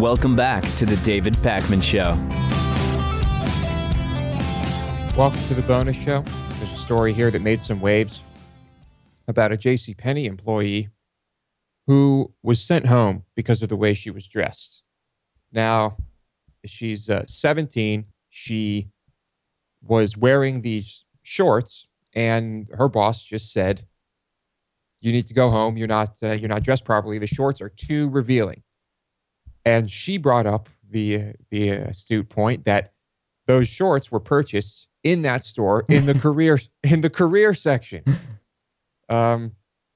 Welcome back to the David Pakman Show. Welcome to the bonus show. There's a story here that made some waves about a JCPenney employee who was sent home because of the way she was dressed. Now, she's 17. She was wearing these shorts, and her boss just said, "You need to go home. You're not dressed properly. The shorts are too revealing." And she brought up the astute point that those shorts were purchased in that store in the career section.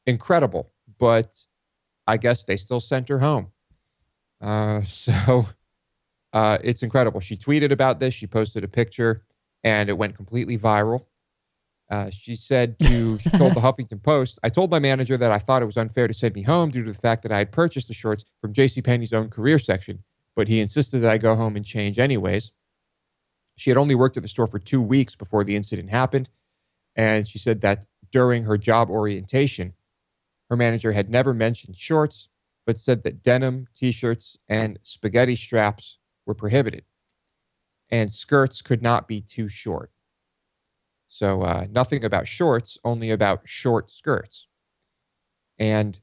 Incredible, but I guess they still sent her home. So it's incredible. She tweeted about this. She posted a picture, and it went completely viral. She told the Huffington Post, "I told my manager that I thought it was unfair to send me home due to the fact that I had purchased the shorts from JCPenney's own career section, but he insisted that I go home and change anyways." She had only worked at the store for 2 weeks before the incident happened, and she said that during her job orientation, her manager had never mentioned shorts, but said that denim, T-shirts, and spaghetti straps were prohibited, and skirts could not be too short. So nothing about shorts, only about short skirts. And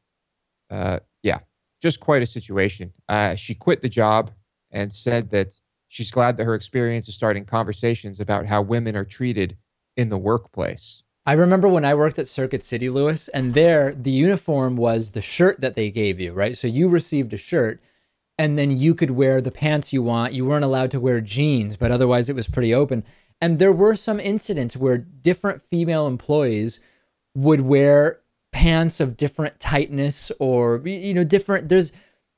just quite a situation. She quit the job and said that she's glad that her experience is starting conversations about how women are treated in the workplace. I remember when I worked at Circuit City, Lewis, and there the uniform was the shirt that they gave you, right? So you received a shirt, and then you could wear the pants you want. You weren't allowed to wear jeans, but otherwise it was pretty open. And there were some incidents where different female employees would wear pants of different tightness or, different.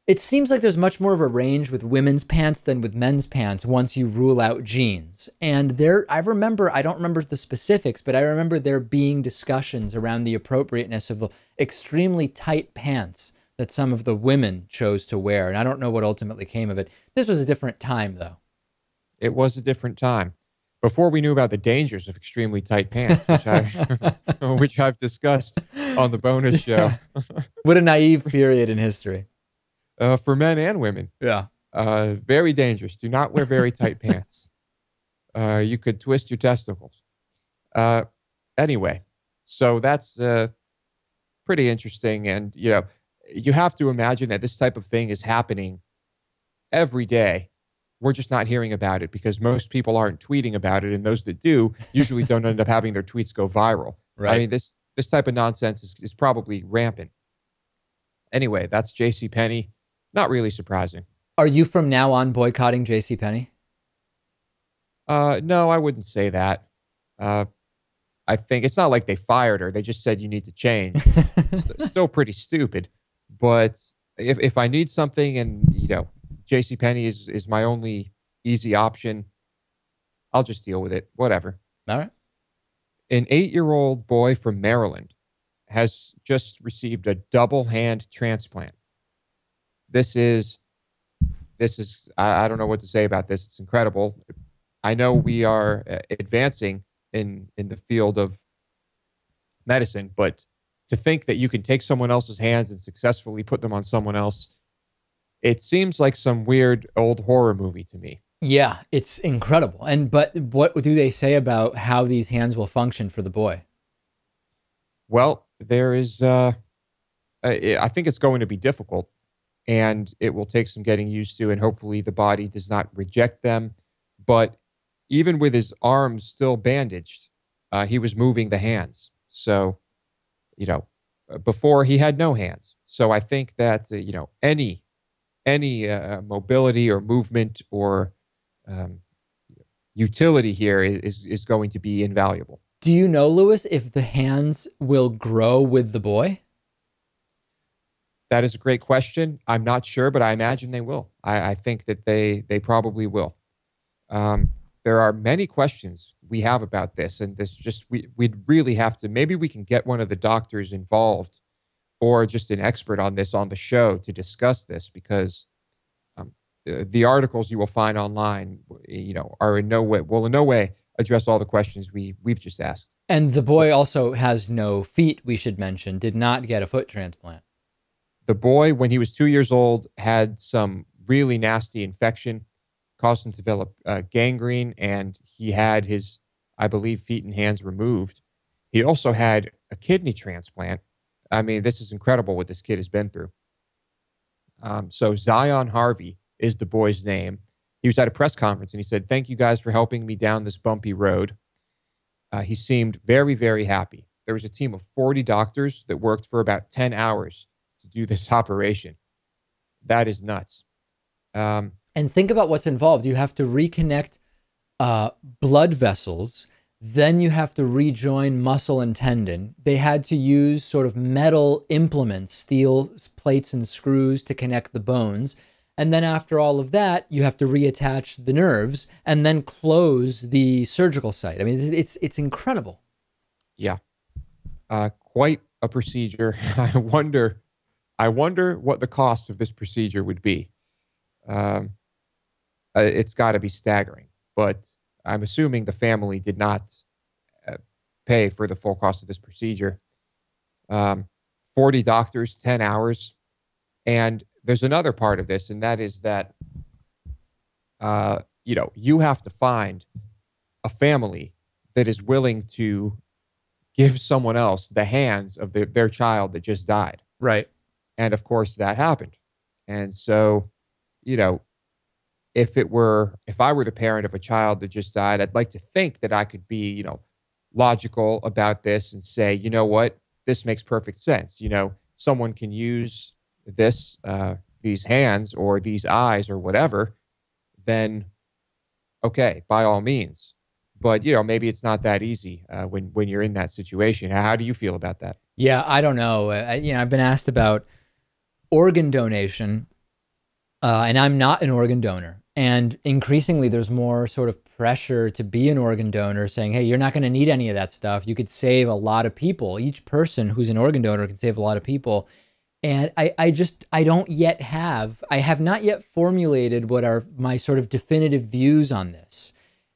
It seems like there's much more of a range with women's pants than with men's pants once you rule out jeans. And I don't remember the specifics, but I remember there being discussions around the appropriateness of the extremely tight pants that some of the women chose to wear. And I don't know what ultimately came of it. This was a different time, though. It was a different time. Before we knew about the dangers of extremely tight pants, which I've discussed on the bonus show. What a naive period in history. For men and women. Yeah. Very dangerous. Do not wear very tight pants. You could twist your testicles. Anyway, so that's pretty interesting. And, you have to imagine that this type of thing is happening every day. We're just not hearing about it because most people aren't tweeting about it. And those that do usually don't end up having their tweets go viral. Right. I mean, this type of nonsense is probably rampant. Anyway, that's JCPenney. Not really surprising. Are you from now on boycotting JCPenney? No, I wouldn't say that. I think it's not like they fired her. They just said you need to change. Still pretty stupid. But if I need something and, JCPenney is my only easy option, I'll just deal with it. Whatever. All right. An 8-year-old boy from Maryland has just received a double hand transplant. This is, I don't know what to say about this. It's incredible. I know we are advancing in the field of medicine, but to think that you can take someone else's hands and successfully put them on someone else, it seems like some weird old horror movie to me. Yeah, it's incredible. But what do they say about how these hands will function for the boy? Well, there is, I think it's going to be difficult, and it will take some getting used to, and hopefully the body does not reject them. But even with his arms still bandaged, he was moving the hands. So, before he had no hands. So I think that, any mobility or movement or utility here is going to be invaluable. Do you know, Lewis, if the hands will grow with the boy? That is a great question. I'm not sure, but I imagine they will. I think that they probably will. There are many questions we have about this, and we'd really have to, maybe we can get one of the doctors involved or just an expert on this on the show to discuss this, because the articles you will find online, are in no way address all the questions we've just asked. And the boy also has no feet, we should mention, did not get a foot transplant. The boy, when he was 2 years old, had some really nasty infection, caused him to develop gangrene, and he had his, I believe, feet and hands removed. He also had a kidney transplant. I mean, this is incredible what this kid has been through. So Zion Harvey is the boy's name. He was at a press conference and he said, "Thank you guys for helping me down this bumpy road." He seemed very, very happy. There was a team of 40 doctors that worked for about 10 hours to do this operation. That is nuts. And think about what's involved. You have to reconnect blood vessels. Then you have to rejoin muscle and tendon. They had to use sort of metal implements, steel plates and screws to connect the bones. And then after all of that, you have to reattach the nerves and then close the surgical site. I mean, it's incredible. Yeah. Quite a procedure. I wonder what the cost of this procedure would be. It's got to be staggering, but I'm assuming the family did not pay for the full cost of this procedure. 40 doctors, 10 hours. And there's another part of this, and that is that, you have to find a family that is willing to give someone else the hands of their child that just died. Right. And of course that happened. And so, if I were the parent of a child that just died, I'd like to think that I could be, logical about this and say, you know what, this makes perfect sense. Someone can use this, these hands or these eyes or whatever, then okay, by all means. But, maybe it's not that easy when you're in that situation. How do you feel about that? Yeah, I don't know. I've been asked about organ donation, and I'm not an organ donor. And increasingly, there's more sort of pressure to be an organ donor, saying, hey, you're not going to need any of that stuff. You could save a lot of people. Each person who's an organ donor can save a lot of people. And I have not yet formulated what are my sort of definitive views on this.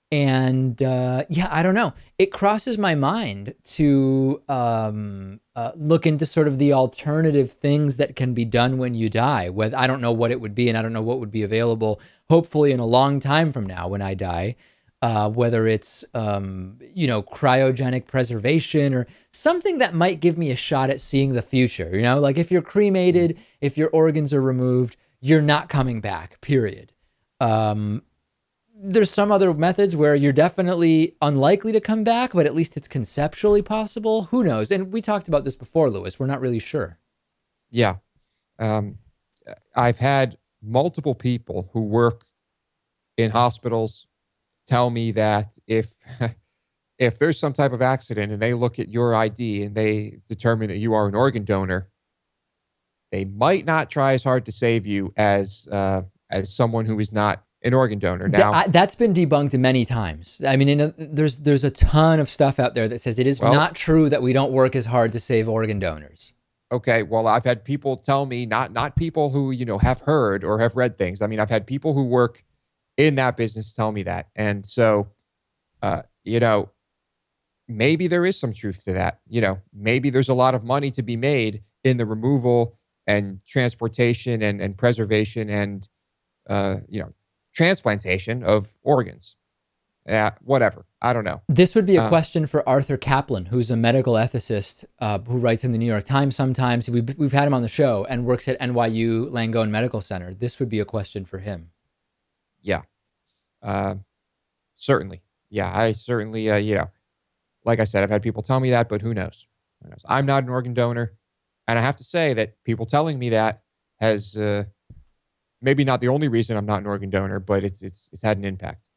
And I don't know. It crosses my mind to look into sort of the alternative things that can be done when you die. I don't know what it would be, and I don't know what would be available, hopefully in a long time from now when I die, whether it's, cryogenic preservation or something that might give me a shot at seeing the future. Like if you're cremated, if your organs are removed, you're not coming back, period. There's some other methods where you're definitely unlikely to come back, but at least it's conceptually possible. Who knows? And we talked about this before, Lewis. We're not really sure. Yeah. I've had multiple people who work in hospitals tell me that if there's some type of accident and they look at your ID and they determine that you are an organ donor, they might not try as hard to save you as someone who is not an organ donor. Now, that's been debunked many times. I mean, there's a ton of stuff out there that says it is not true that we don't work as hard to save organ donors. Okay, well, I've had people tell me, not people who, have heard or have read things. I mean, I've had people who work in that business tell me that. And so, maybe there is some truth to that. Maybe there's a lot of money to be made in the removal and transportation and preservation and, transplantation of organs. Whatever. I don't know. This would be a question for Arthur Kaplan, who's a medical ethicist who writes in the New York Times sometimes. We've had him on the show and works at NYU Langone Medical Center. This would be a question for him. Yeah. Certainly. Yeah, I certainly, like I said, I've had people tell me that, but who knows? Who knows? I'm not an organ donor. And I have to say that people telling me that has maybe not the only reason I'm not an organ donor, but it's had an impact.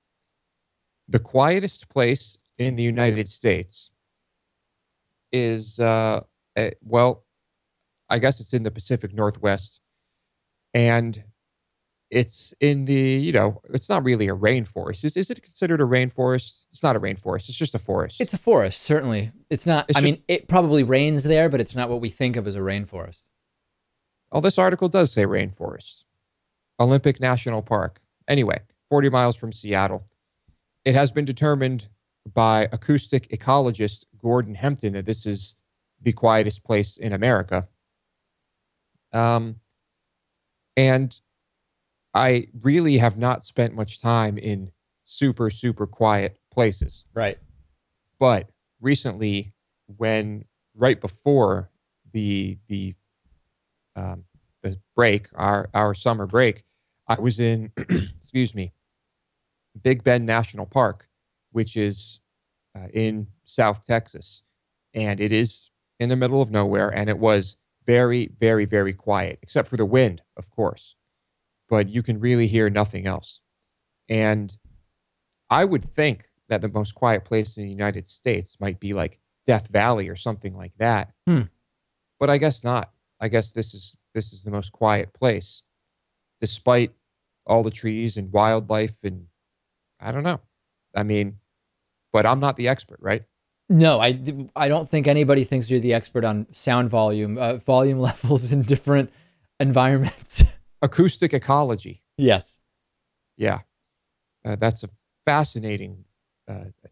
The quietest place in the United States is, I guess it's in the Pacific Northwest. And it's in the, it's not really a rainforest. Is it considered a rainforest? It's not a rainforest. It's just a forest. It's a forest, certainly. It's not, it probably rains there, but it's not what we think of as a rainforest. Oh, this article does say rainforest. Olympic National Park. Anyway, 40 miles from Seattle. It has been determined by acoustic ecologist Gordon Hempton that this is the quietest place in America. And I really have not spent much time in super, super quiet places. Right. But recently, when right before the um, the break, our summer break, I was in, excuse me, Big Bend National Park, which is in South Texas, and it is in the middle of nowhere, and it was very, very, very quiet, except for the wind, of course. But you can really hear nothing else. And I would think that the most quiet place in the United States might be like Death Valley or something like that, Hmm. but I guess not. I guess this is the most quiet place, despite all the trees and wildlife, and I don't know. I mean, but I'm not the expert, right? No, I don't think anybody thinks you're the expert on sound volume, volume levels in different environments. Acoustic ecology. Yes. Yeah, that's a fascinating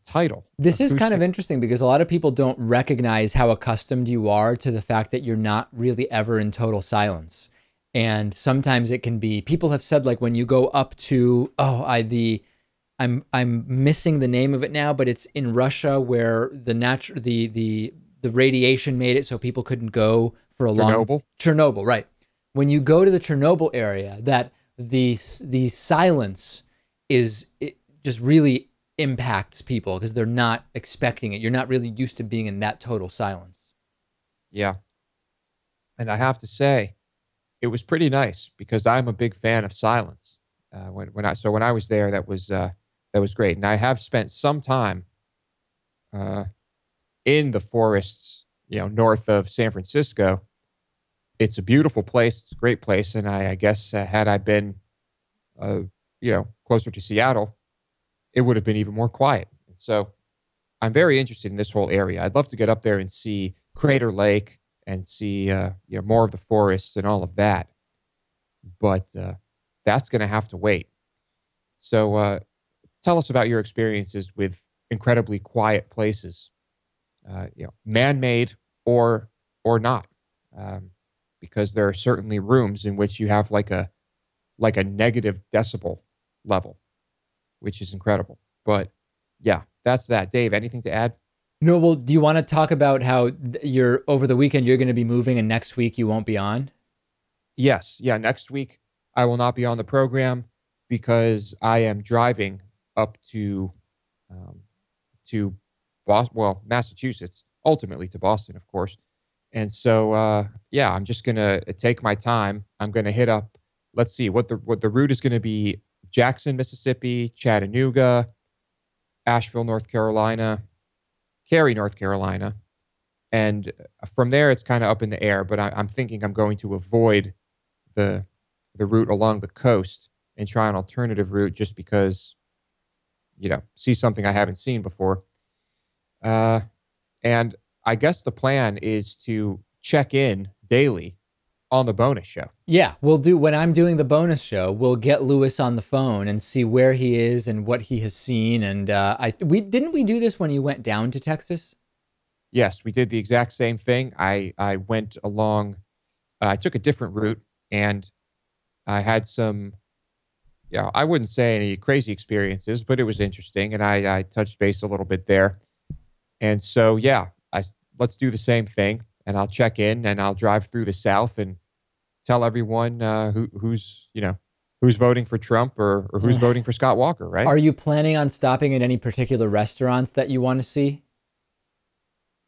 title. This is kind of Acoustic. interesting because a lot of people don't recognize how accustomed you are to the fact that you're not really ever in total silence. And sometimes it can be, people have said like when you go up to, I'm missing the name of it now, but it's in Russia where the radiation made it so people couldn't go for a long Chernobyl. Chernobyl, right. When you go to the Chernobyl area, that the silence is it just really impacts people because they're not expecting it. You're not really used to being in that total silence. Yeah, and I have to say, it was pretty nice because I'm a big fan of silence. When I was there, that was great, and I have spent some time uh, in the forests, north of San Francisco. It's a beautiful place. It's a great place, and I guess had I been, closer to Seattle, it would have been even more quiet. And so I'm very interested in this whole area. I'd love to get up there and see Crater Lake and see more of the forests and all of that. But that's going to have to wait. So tell us about your experiences with incredibly quiet places, man-made or not, because there are certainly rooms in which you have like a negative decibel level, which is incredible. But yeah, that's that. Dave, anything to add? No, well, do you want to talk about how you're over the weekend you're going to be moving and next week you won't be on? Yes. Yeah. Next week, I will not be on the program because I am driving up um, to Boston, well, Massachusetts, ultimately to Boston, of course. And so, yeah, I'm just going to take my time. I'm going to hit up, let's see what the route is going to be: Jackson, Mississippi, Chattanooga, Asheville, North Carolina, Cary, North Carolina. And from there, it's kind of up in the air, but I'm thinking I'm going to avoid the route along the coast and try an alternative route just because, see something I haven't seen before. Uh, and I guess the plan is to check in daily on the bonus show. Yeah, when I'm doing the bonus show, we'll get Lewis on the phone and see where he is and what he has seen. And we do this when you went down to Texas? Yes, we did the exact same thing. I went along, I took a different route, and I had some, I wouldn't say any crazy experiences, but it was interesting. And I touched base a little bit there. And so, yeah, let's do the same thing, and I'll check in and I'll drive through the South and tell everyone who's voting for Trump or who's voting for Scott Walker, right? Are you planning on stopping at any particular restaurants that you want to see?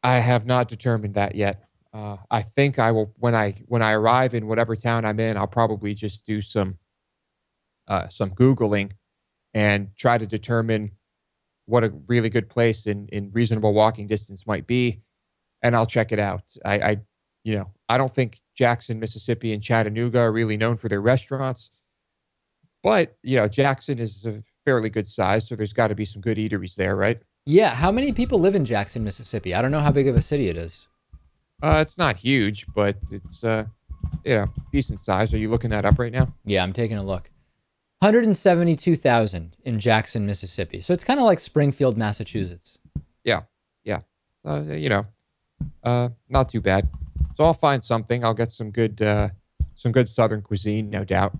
I have not determined that yet. I think I will when I arrive in whatever town I'm in. I'll probably just do some Googling and try to determine what a really good place in reasonable walking distance might be, and I'll check it out. I don't think Jackson, Mississippi, and Chattanooga are really known for their restaurants, but Jackson is a fairly good size, so there's got to be some good eateries there, right? Yeah. How many people live in Jackson, Mississippi? I don't know how big of a city it is. It's not huge, but it's decent size. Are you looking that up right now? Yeah, I'm taking a look. 172,000 in Jackson, Mississippi. So it's kind of like Springfield, Massachusetts. Yeah, yeah. Not too bad. So I'll find something. I'll get some good Southern cuisine, no doubt.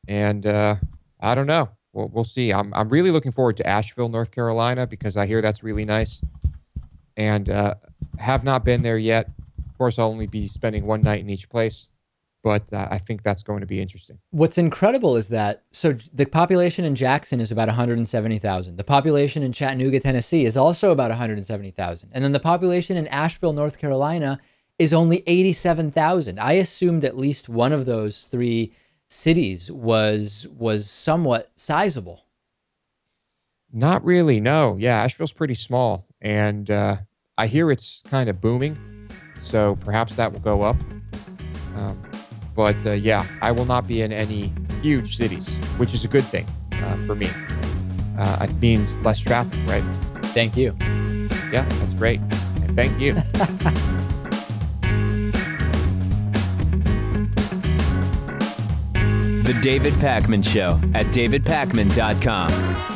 And I don't know. We'll see. I'm really looking forward to Asheville, North Carolina, because I hear that's really nice. And have not been there yet. Of course, I'll only be spending one night in each place, but I think that's going to be interesting. What's incredible is that, so the population in Jackson is about 170,000. The population in Chattanooga, Tennessee is also about 170,000. And then the population in Asheville, North Carolina is only 87,000. I assumed at least one of those three cities was somewhat sizable. Not really, no. Yeah, Asheville's pretty small, and I hear it's kind of booming, so perhaps that will go up. But yeah, I will not be in any huge cities, which is a good thing for me. It means less traffic, right? Thank you. Yeah, that's great. And thank you. The David Pakman Show at davidpakman.com.